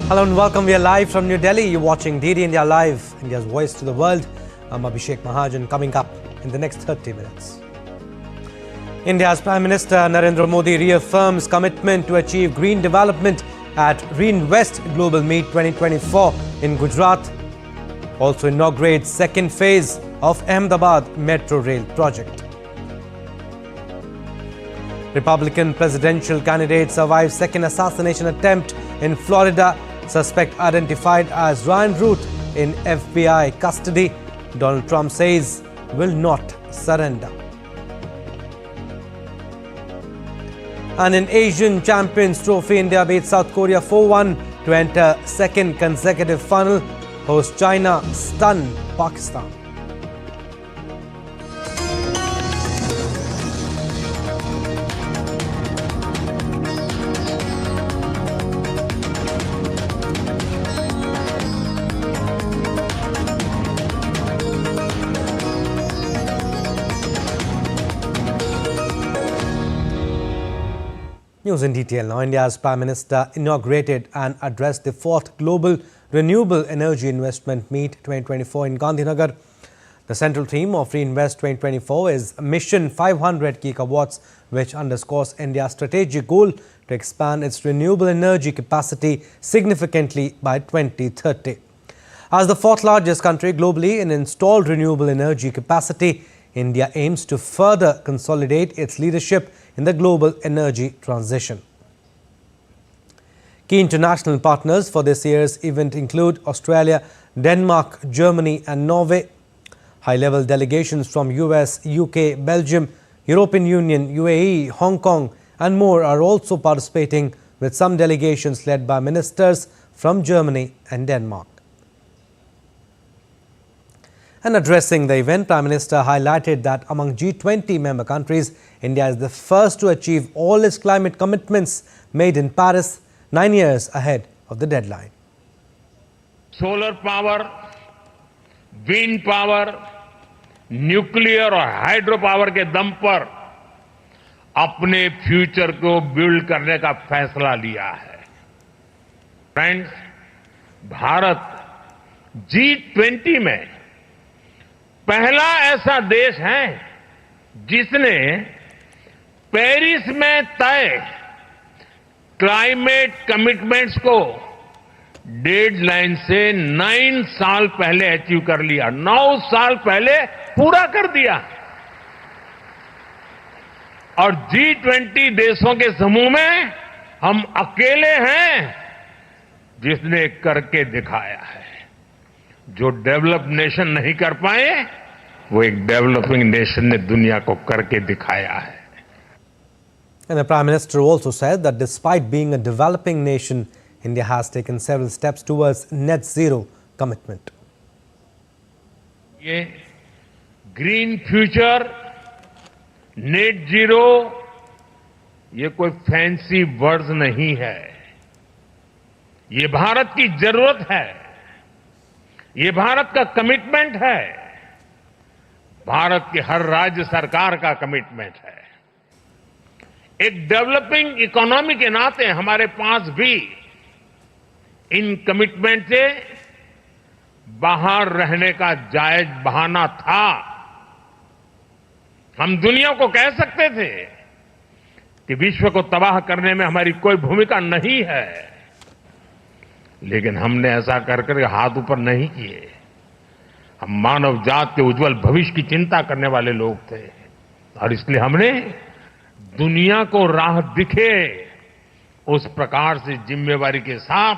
Hello and welcome. We are live from New Delhi. You're watching DD India Live, India's voice to the world. I'm Abhishek Mahajan. Coming up in the next 30 minutes. India's Prime Minister Narendra Modi reaffirms commitment to achieve green development at Reinvest Global Meet 2024 in Gujarat. Also inaugurates second phase of Ahmedabad Metro Rail project. Republican presidential candidate survives second assassination attempt in Florida. Suspect identified as Ryan Root in FBI custody. Donald Trump says will not surrender. And in Asian Champions Trophy, India beat South Korea 4-1 to enter second consecutive final. Host China stun Pakistan. News in detail now. India's Prime Minister inaugurated and addressed the 4th Global Renewable Energy Investment Meet 2024 in Gandhinagar. The central theme of Reinvest 2024 is Mission 500 Gigawatts, which underscores India's strategic goal to expand its renewable energy capacity significantly by 2030. As the 4th largest country globally in installed renewable energy capacity, India aims to further consolidate its leadership in the global energy transition. Key international partners for this year's event include Australia, Denmark, Germany and Norway. High-level delegations from US, UK, Belgium, European Union, UAE, Hong Kong and more are also participating, with some delegations led by ministers from Germany and Denmark. And addressing the event, Prime Minister highlighted that among G20 member countries, India is the first to achieve all its climate commitments made in Paris 9 years ahead of the deadline. Solar power, wind power, nuclear और hydro power के दम पर अपने future को build करने का फैसला लिया है। फ्रेंड्स, भारत G20 में पहला ऐसा देश है जिसने पेरिस में तय क्लाइमेट कमिटमेंट्स को डेडलाइन से 9 साल पहले अचीव कर लिया, 9 साल पहले पूरा कर दिया। और G20 देशों के समूह में हम अकेले हैं जिसने करके दिखाया है। जो डेवलप नेशन नहीं कर पाए, वो एक डेवलपिंग नेशन ने दुनिया को करके दिखाया है। And the Prime Minister also said that despite being a developing nation, India has taken several steps towards net zero commitment. ये ग्रीन फ्यूचर, नेट जीरो, ये कोई फैंसी वर्ड्स नहीं है। ये भारत की जरूरत है। ये भारत का कमिटमेंट है। भारत की हर राज्य सरकार का कमिटमेंट है। एक डेवलपिंग इकोनॉमी के नाते हमारे पास भी इन कमिटमेंट से बाहर रहने का जायज बहाना था। हम दुनिया को कह सकते थे कि विश्व को तबाह करने में हमारी कोई भूमिका नहीं है, लेकिन हमने ऐसा कर हाथ ऊपर नहीं किए। हम मानव जात के उज्जवल भविष्य की चिंता करने वाले लोग थे और इसलिए हमने दुनिया को राह दिखे उस प्रकार से जिम्मेवारी के साथ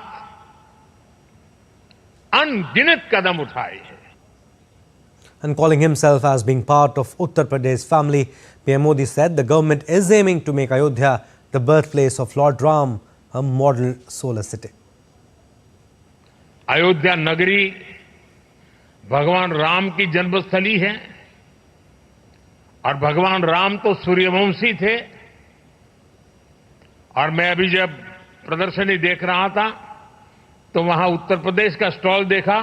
अनगिनत कदम उठाए हैं। And calling himself as being part of Uttar Pradesh family, PM Modi said the government is aiming to make Ayodhya the birthplace of Lord Ram, a model solar city. Ayodhya नगरी भगवान राम की जन्मस्थली है और भगवान राम तो सूर्यवंशी थे। और मैं अभी जब प्रदर्शनी देख रहा था तो वहां उत्तर प्रदेश का स्टॉल देखा,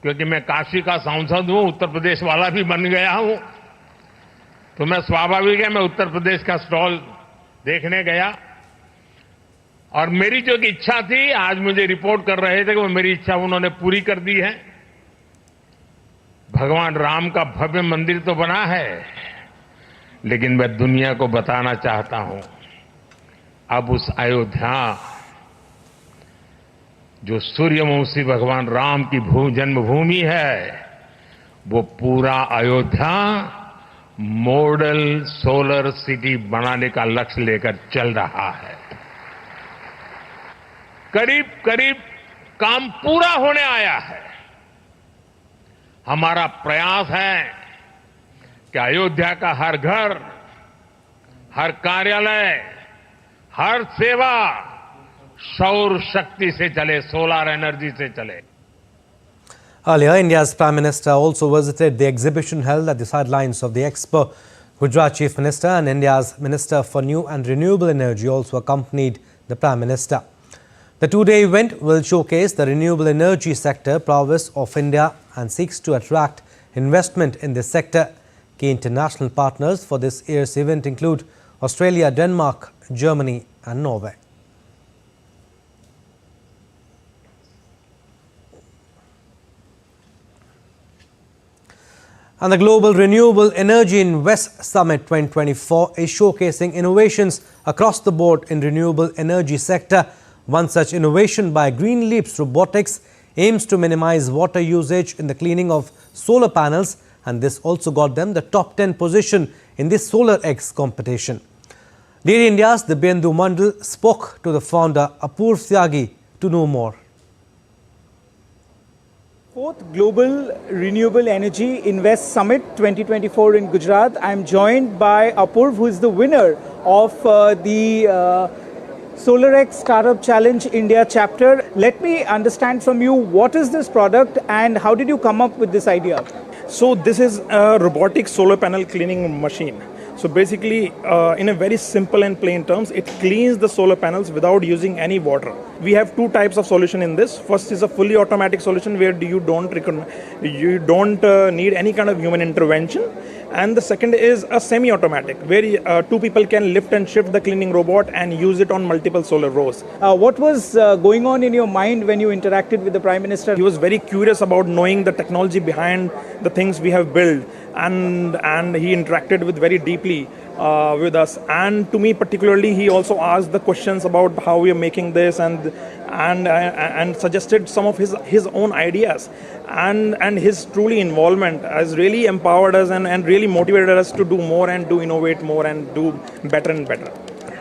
क्योंकि मैं काशी का सांसद हूं, उत्तर प्रदेश वाला भी बन गया हूं, तो मैं स्वाभाविक है मैं उत्तर प्रदेश का स्टॉल देखने गया और मेरी जो इच्छा थी, आज मुझे रिपोर्ट कर रहे थे कि वो मेरी इच्छा उन्होंने पूरी कर दी है। भगवान राम का भव्य मंदिर तो बना है, लेकिन मैं दुनिया को बताना चाहता हूं, अब उस अयोध्या, जो सूर्यवंशी भगवान राम की जन्मभूमि है, वो पूरा अयोध्या मॉडल सोलर सिटी बनाने का लक्ष्य लेकर चल रहा है। करीब करीब काम पूरा होने आया है। हमारा प्रयास है कि अयोध्या का हर घर, हर कार्यालय, हर सेवा सौर शक्ति से चले, सोलर एनर्जी से चले। Earlier, India's Prime Minister also visited the exhibition held at the sidelines of the Expo. Gujarat Chief Minister and India's Minister for New and Renewable Energy also accompanied the Prime Minister. The two-day event will showcase the renewable energy sector prowess of India and seeks to attract investment in this sector. Key international partners for this year's event include Australia, Denmark, Germany and Norway. And the Global Renewable Energy Invest Summit 2024 is showcasing innovations across the board in renewable energy sector. One such innovation by Green Leap's Robotics aims to minimize water usage in the cleaning of solar panels, and this also got them the top 10 position in the Solar X competition. DD India's Dibyendu Mandal spoke to the founder Apoorv Tyagi to know more. Fourth Global Renewable Energy Invest Summit 2024 in Gujarat. I am joined by Apoorv, who is the winner of the Solar X Startup Challenge India chapter. Let me understand from you, what is this product and how did you come up with this idea? So this is a robotic solar panel cleaning machine. So basically, in a very simple and plain terms, it cleans the solar panels without using any water. We have two types of solution in this. First is a fully automatic solution where you don't need any kind of human intervention. And the second is a semi-automatic, where two people can lift and shift the cleaning robot and use it on multiple solar rows. What was going on in your mind when you interacted with the Prime Minister? He was very curious about knowing the technology behind the things we have built, and he interacted with very deeply with us. And to me particularly, he also asked the questions about how we are making this and suggested some of his own ideas. And his truly involvement has really empowered us and really motivated us to do more and to innovate more and do better and better.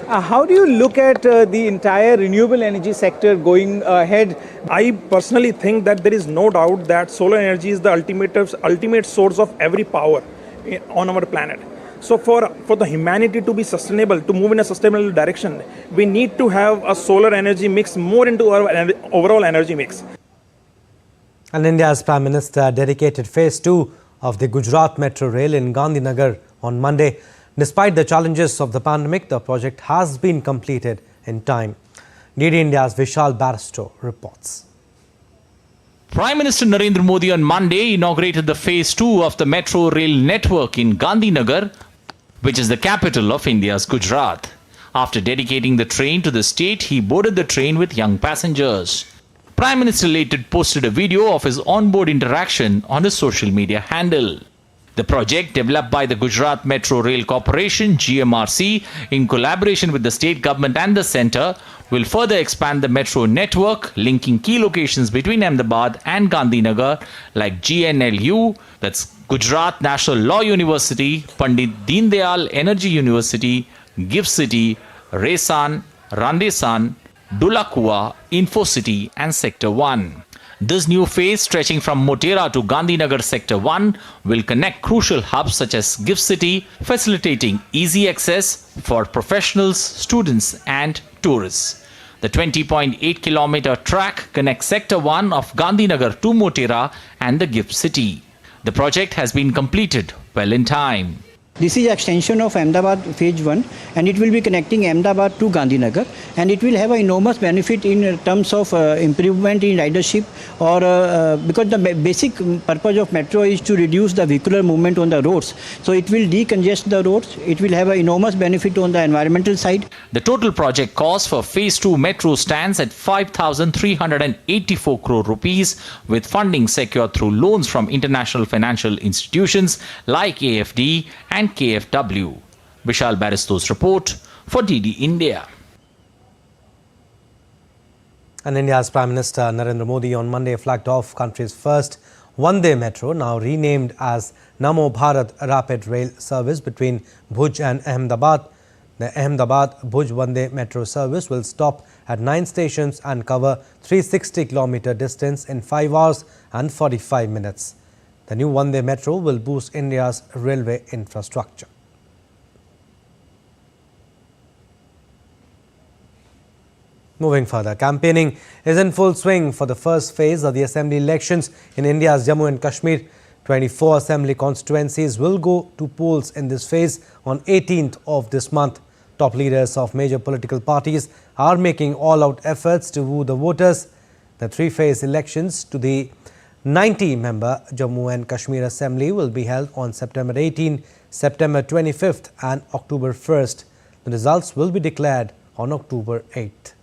How do you look at the entire renewable energy sector going ahead? I personally think that there is no doubt that solar energy is the ultimate source of every power on our planet. So for the humanity to be sustainable, to move in a sustainable direction, we need to have a solar energy mix more into our overall energy mix. And India's Prime Minister dedicated phase 2 of the Gujarat Metro Rail in Gandhinagar on Monday. Despite the challenges of the pandemic, the project has been completed in time. DD India's Vishal Barstow reports. Prime Minister Narendra Modi on Monday inaugurated the phase 2 of the Metro Rail network in Gandhinagar, which is the capital of India's Gujarat. After dedicating the train to the state, he boarded the train with young passengers. Prime Minister later posted a video of his onboard interaction on his social media handle. The project, developed by the Gujarat Metro Rail Corporation (GMRC) in collaboration with the state government and the centre, will further expand the metro network, linking key locations between Ahmedabad and Gandhinagar like GNLU, that's Gujarat National Law University, Pandit Deen Dayal Energy University, GIFT City, Resan, Randesan, Dulakua, Info City and Sector 1. This new phase, stretching from Motera to Gandhinagar Sector 1, will connect crucial hubs such as GIFT City, facilitating easy access for professionals, students and tourists. The 20.8-kilometer track connects Sector 1 of Gandhinagar to Motera and the GIFT City. The project has been completed well in time. This is extension of Ahmedabad phase 1, and it will be connecting Ahmedabad to Gandhinagar, and it will have an enormous benefit in terms of improvement in ridership, or because the basic purpose of metro is to reduce the vehicular movement on the roads. So it will decongest the roads. It will have an enormous benefit on the environmental side. The total project cost for Phase 2 metro stands at 5,384 crore rupees, with funding secured through loans from international financial institutions like AFD and KFW. Vishal Baristo's report for DD India. And India's Prime Minister Narendra Modi on Monday flagged off country's first Vande Metro, now renamed as Namo Bharat Rapid Rail Service between Bhuj and Ahmedabad. The Ahmedabad-Bhuj Vande Metro service will stop at 9 stations and cover 360-kilometer distance in 5 hours and 45 minutes. The new Vande Metro will boost India's railway infrastructure. Moving further, campaigning is in full swing for the first phase of the assembly elections in India's Jammu and Kashmir. 24 assembly constituencies will go to polls in this phase on 18th of this month. Top leaders of major political parties are making all-out efforts to woo the voters. The three-phase elections to the 90-member Jammu and Kashmir Assembly will be held on September 18, September 25th and October 1st. The results will be declared on October 8th.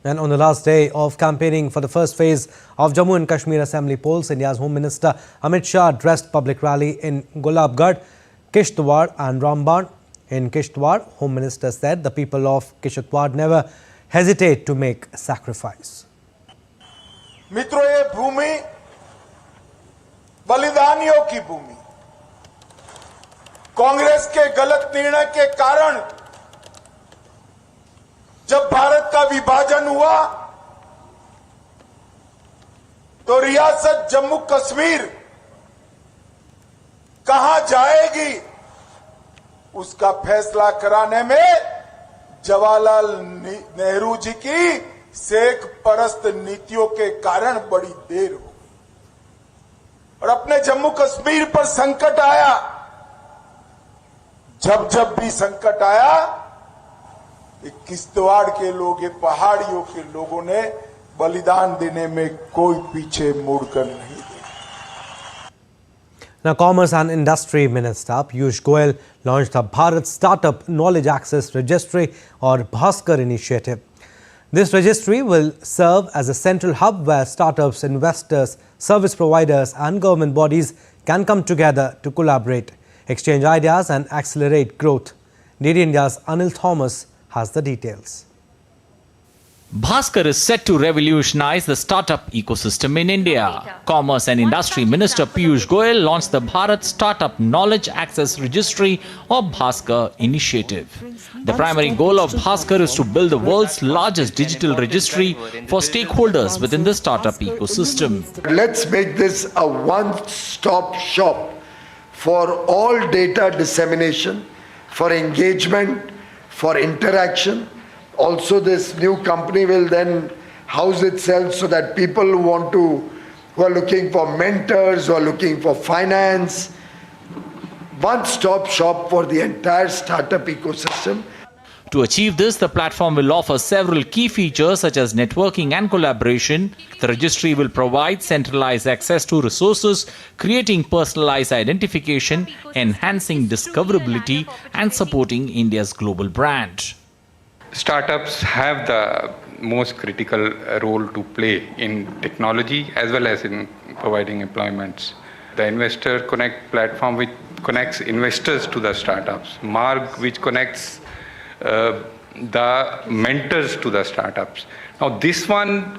And on the last day of campaigning for the first phase of Jammu and Kashmir Assembly polls, India's Home Minister Amit Shah addressed public rally in Gulabgarh, Kishtwar and Ramban. In Kishtwar, Home Minister said the people of Kishtwar never hesitate to make sacrifice. मित्रों, ये भूमि बलिदानियों की भूमि, कांग्रेस के गलत निर्णय के कारण जब भारत का विभाजन हुआ तो रियासत जम्मू कश्मीर कहां जाएगी उसका फैसला कराने में जवाहरलाल नेहरू जी की शेख परस्त नीतियों के कारण बड़ी देर हो और अपने जम्मू कश्मीर पर संकट आया। जब भी संकट आया, किश्तवाड़ के लोग, ये पहाड़ियों के लोगों ने बलिदान देने में कोई पीछे मुड़कर नहीं देखा। Now, Commerce and Industry Minister Piyush Goyal launched the Bharat Startup Knowledge Access Registry or Bhaskar initiative. This registry will serve as a central hub where startups, investors, service providers and government bodies can come together to collaborate, exchange ideas and accelerate growth. DD India's Anil Thomas has the details. Bhaskar is set to revolutionize the startup ecosystem in India. Commerce and Industry Minister Piyush Goyal launched the Bharat Startup Knowledge Access Registry or Bhaskar initiative. The primary goal of Bhaskar is to build the world's largest digital registry for stakeholders within the startup ecosystem. Let's make this a one-stop shop for all data dissemination, for engagement, for interaction. Also, this new company will then house itself so that people who are looking for mentors, who are looking for finance, one-stop shop for the entire startup ecosystem. To achieve this, the platform will offer several key features such as networking and collaboration. The registry will provide centralized access to resources, creating personalized identification, enhancing discoverability, and supporting India's global brand. Startups have the most critical role to play in technology as well as in providing employments. The Investor Connect platform, which connects investors to the startups. Marg, which connects the mentors to the startups. Now this one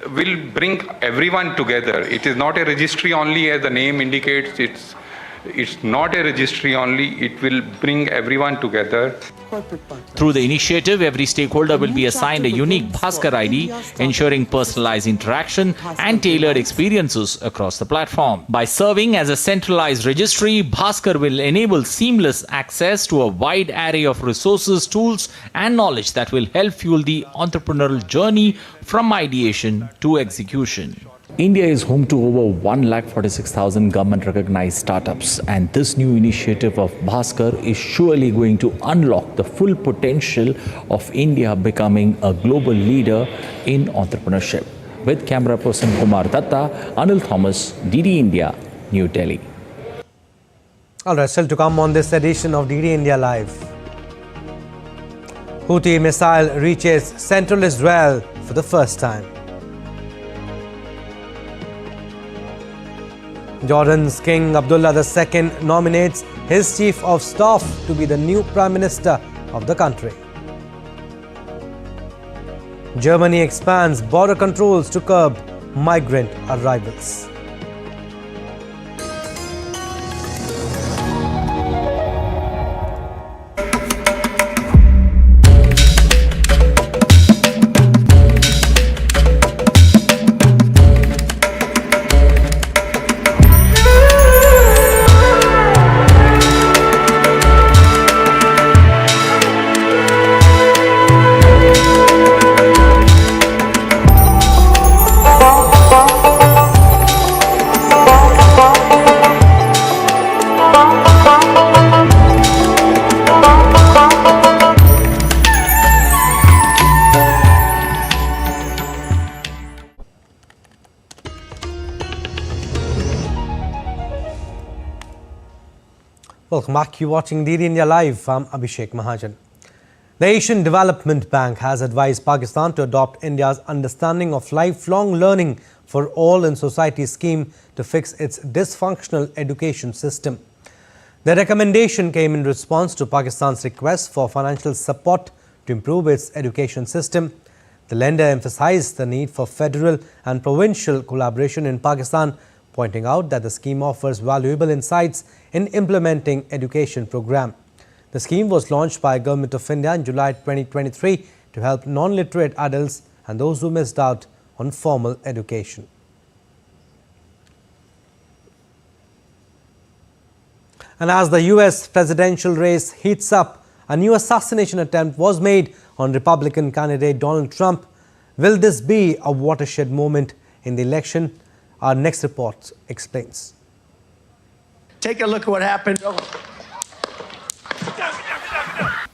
will bring everyone together. It is not a registry only, as the name indicates. It's not a registry only, it will bring everyone together. Through the initiative, every stakeholder will be assigned a unique Bhaskar ID, ensuring personalized interaction and tailored experiences across the platform. By serving as a centralized registry, Bhaskar will enable seamless access to a wide array of resources, tools and knowledge that will help fuel the entrepreneurial journey from ideation to execution. India is home to over 146,000 government-recognized startups, and this new initiative of Bhaskar is surely going to unlock the full potential of India becoming a global leader in entrepreneurship. With camera person Kumar Datta, Anil Thomas, DD India, New Delhi. All right, still to come on this edition of DD India Live. Houthi missile reaches central Israel for the first time. Jordan's King Abdullah II nominates his chief of staff to be the new Prime Minister of the country. Germany expands border controls to curb migrant arrivals. Welcome back. You're watching DD India Live. I'm Abhishek Mahajan. The Asian Development Bank has advised Pakistan to adopt India's understanding of lifelong learning for all in society scheme to fix its dysfunctional education system. The recommendation came in response to Pakistan's request for financial support to improve its education system. The lender emphasized the need for federal and provincial collaboration in Pakistan, pointing out that the scheme offers valuable insights in implementing education program. The scheme was launched by Government of India in July 2023 to help non-literate adults and those who missed out on formal education. And as the US presidential race heats up, a new assassination attempt was made on Republican candidate Donald Trump. Will this be a watershed moment in the election? Our next report explains. Take a look at what happened.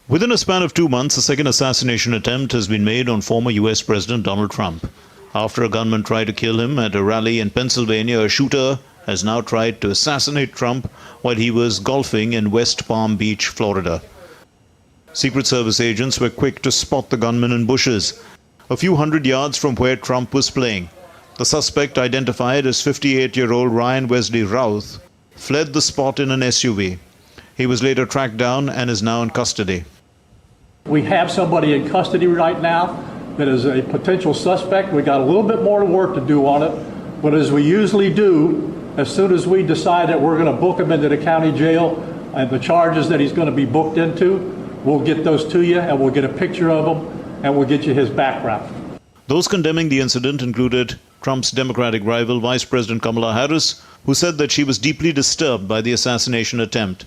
Within a span of 2 months, a second assassination attempt has been made on former US President Donald Trump. After a gunman tried to kill him at a rally in Pennsylvania, a shooter has now tried to assassinate Trump while he was golfing in West Palm Beach, Florida. Secret Service agents were quick to spot the gunman in bushes, a few hundred yards from where Trump was playing. The suspect, identified as 58-year-old Ryan Wesley Routh, fled the spot in an SUV. He was later tracked down and is now in custody. We have somebody in custody right now that is a potential suspect. We got a little bit more work to do on it, but as we usually do, as soon as we decide that we're going to book him into the county jail and the charges that he's going to be booked into, we'll get those to you and we'll get a picture of him and we'll get you his background. Those condemning the incident included Trump's Democratic rival, Vice President Kamala Harris, who said that she was deeply disturbed by the assassination attempt.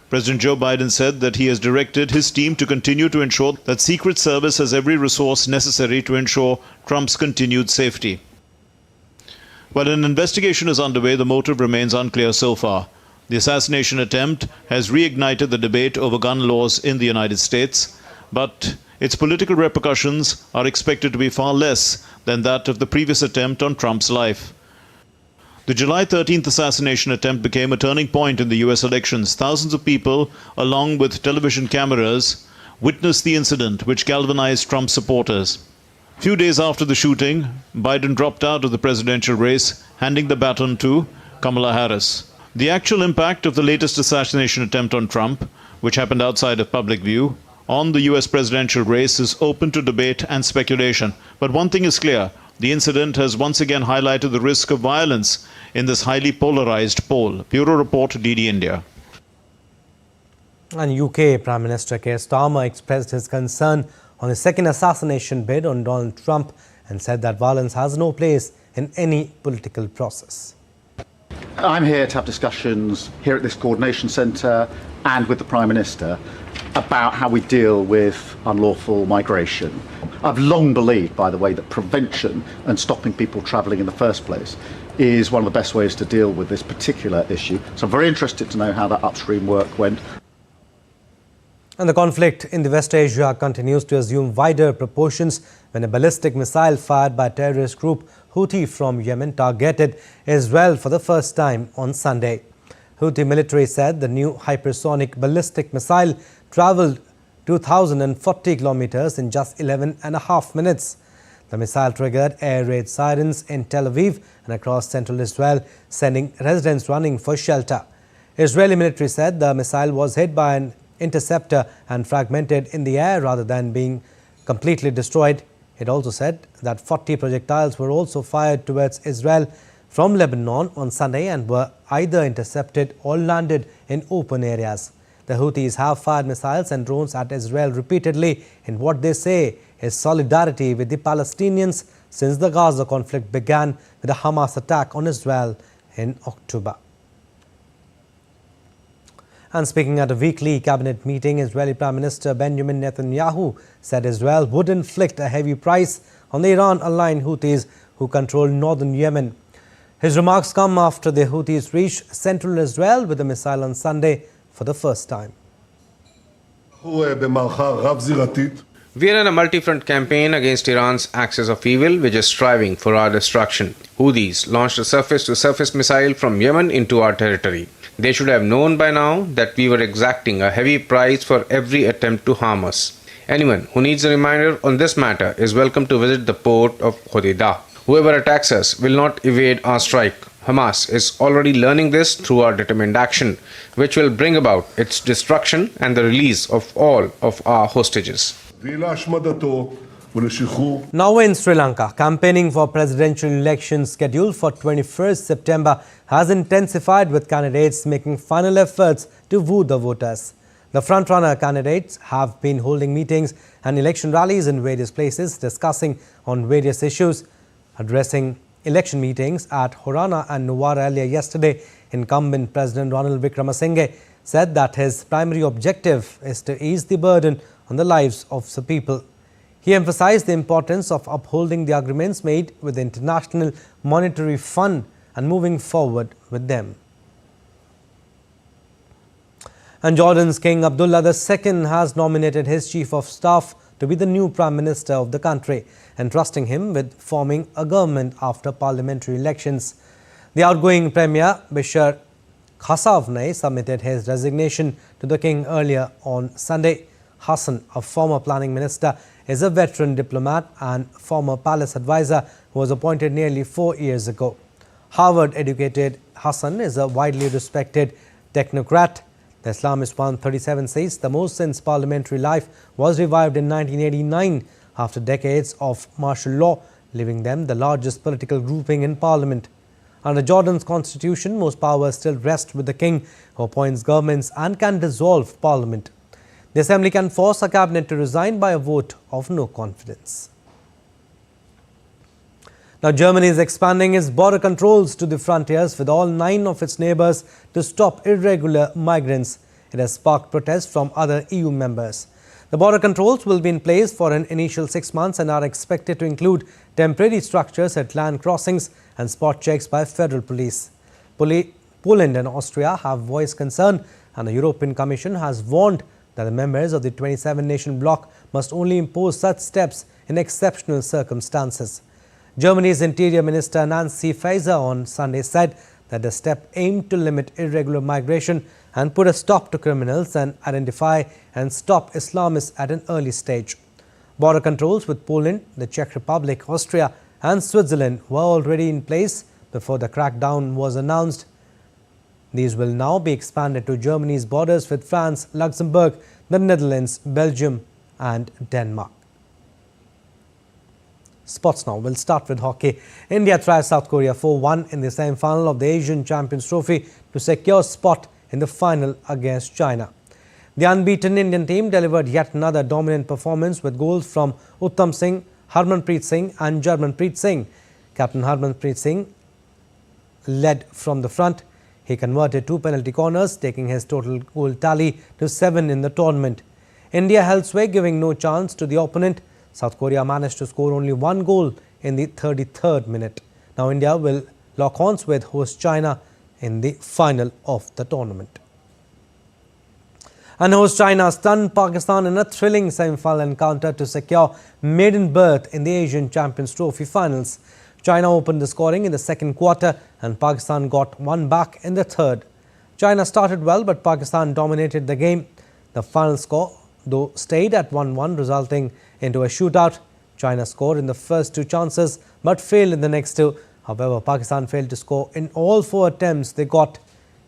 President Joe Biden said that he has directed his team to continue to ensure that Secret Service has every resource necessary to ensure Trump's continued safety. While an investigation is underway, the motive remains unclear so far. The assassination attempt has reignited the debate over gun laws in the United States, but its political repercussions are expected to be far less than that of the previous attempt on Trump's life. The July 13th assassination attempt became a turning point in the US elections. Thousands of people, along with television cameras, witnessed the incident, which galvanized Trump supporters. Few days after the shooting, Biden dropped out of the presidential race, handing the baton to Kamala Harris. The actual impact of the latest assassination attempt on Trump, which happened outside of public view, on the US presidential race is open to debate and speculation. But one thing is clear, the incident has once again highlighted the risk of violence in this highly polarized poll. Bureau Report, DD India. And UK Prime Minister Keir Starmer expressed his concern on his second assassination bid on Donald Trump and said that violence has no place in any political process. I'm here to have discussions here at this coordination centre and with the Prime Minister about how we deal with unlawful migration. I've long believed, by the way, that prevention and stopping people travelling in the first place is one of the best ways to deal with this particular issue. So I'm very interested to know how that upstream work went. And the conflict in the West Asia continues to assume wider proportions when a ballistic missile fired by terrorist group Houthi from Yemen targeted Israel for the first time on Sunday. Houthi military said the new hypersonic ballistic missile travelled 2,040 kilometers in just 11.5 minutes. The missile triggered air raid sirens in Tel Aviv and across central Israel, sending residents running for shelter. Israeli military said the missile was hit by an interceptor and fragmented in the air rather than being completely destroyed. It also said that 40 projectiles were also fired towards Israel from Lebanon on Sunday and were either intercepted or landed in open areas. The Houthis have fired missiles and drones at Israel repeatedly in what they say is solidarity with the Palestinians since the Gaza conflict began with a Hamas attack on Israel in October. And speaking at a weekly cabinet meeting, Israeli Prime Minister Benjamin Netanyahu said Israel would inflict a heavy price on the Iran-aligned Houthis who control northern Yemen. His remarks come after the Houthis reached central Israel with a missile on Sunday for the first time. We are in a multi-front campaign against Iran's axis of evil, which is striving for our destruction. Houthis launched a surface-to-surface missile from Yemen into our territory. They should have known by now that we were exacting a heavy price for every attempt to harm us. Anyone who needs a reminder on this matter is welcome to visit the port of Hodeidah. Whoever attacks us will not evade our strike. Hamas is already learning this through our determined action, which will bring about its destruction and the release of all of our hostages. Now in Sri Lanka, campaigning for presidential elections scheduled for 21st September has intensified with candidates making final efforts to woo the voters. The front-runner candidates have been holding meetings and election rallies in various places discussing on various issues. Addressing election meetings at Horana and Nuwara earlier yesterday, incumbent President Ranil Wickremesinghe said that his primary objective is to ease the burden on the lives of the people. He emphasized the importance of upholding the agreements made with the International Monetary Fund and moving forward with them. And Jordan's King Abdullah II has nominated his Chief of Staff to be the new Prime Minister of the country, entrusting him with forming a government after parliamentary elections. The outgoing Premier, Bashar Khasavneh, submitted his resignation to the King earlier on Sunday. Hassan, a former planning minister, is a veteran diplomat and former palace advisor who was appointed nearly 4 years ago. Harvard-educated Hassan is a widely respected technocrat. The Islamist 137 says the Mohsin's parliamentary life was revived in 1989 after decades of martial law, leaving them the largest political grouping in parliament. Under Jordan's constitution, most powers still rest with the king, who appoints governments and can dissolve parliament. The assembly can force a cabinet to resign by a vote of no confidence. Now, Germany is expanding its border controls to the frontiers with all 9 of its neighbours to stop irregular migrants. It has sparked protests from other EU members. The border controls will be in place for an initial 6 months and are expected to include temporary structures at land crossings and spot checks by federal police. Poland and Austria have voiced concern, and the European Commission has warned that the members of the 27-nation bloc must only impose such steps in exceptional circumstances. Germany's Interior Minister Nancy Faeser on Sunday said that the step aimed to limit irregular migration and put a stop to criminals and identify and stop Islamists at an early stage. Border controls with Poland, the Czech Republic, Austria and Switzerland were already in place before the crackdown was announced. These will now be expanded to Germany's borders with France, Luxembourg, the Netherlands, Belgium and Denmark. Sports now. We'll start with hockey. India tries South Korea 4-1 in the semi-final of the Asian Champions Trophy to secure a spot in the final against China. The unbeaten Indian team delivered yet another dominant performance with goals from Uttam Singh, Harmanpreet Singh and Jarmanpreet Singh. Captain Harmanpreet Singh led from the front. He converted 2 penalty corners, taking his total goal tally to 7 in the tournament. India held sway, giving no chance to the opponent. South Korea managed to score only one goal in the 33rd minute. Now India will lock horns with host China in the final of the tournament. And host China stunned Pakistan in a thrilling semi-final encounter to secure maiden berth in the Asian Champions Trophy finals. China opened the scoring in the second quarter and Pakistan got one back in the third. China started well, but Pakistan dominated the game. The final score, though, stayed at 1-1, resulting into a shootout. China scored in the first two chances, but failed in the next two. However, Pakistan failed to score in all four attempts they got.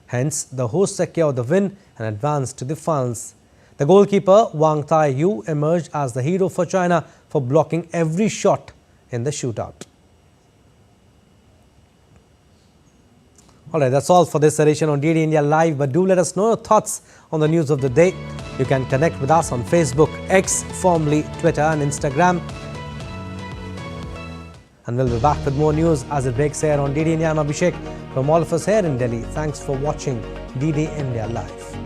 Hence, the hosts secured the win and advanced to the finals. The goalkeeper, Wang Tai-yu, emerged as the hero for China for blocking every shot in the shootout. Alright, that's all for this edition on DD India Live, but do let us know your thoughts on the news of the day. You can connect with us on Facebook, X, formerly Twitter and Instagram. And we'll be back with more news as it breaks here on DD India. I'm Abhishek. From all of us here in Delhi, thanks for watching DD India Live.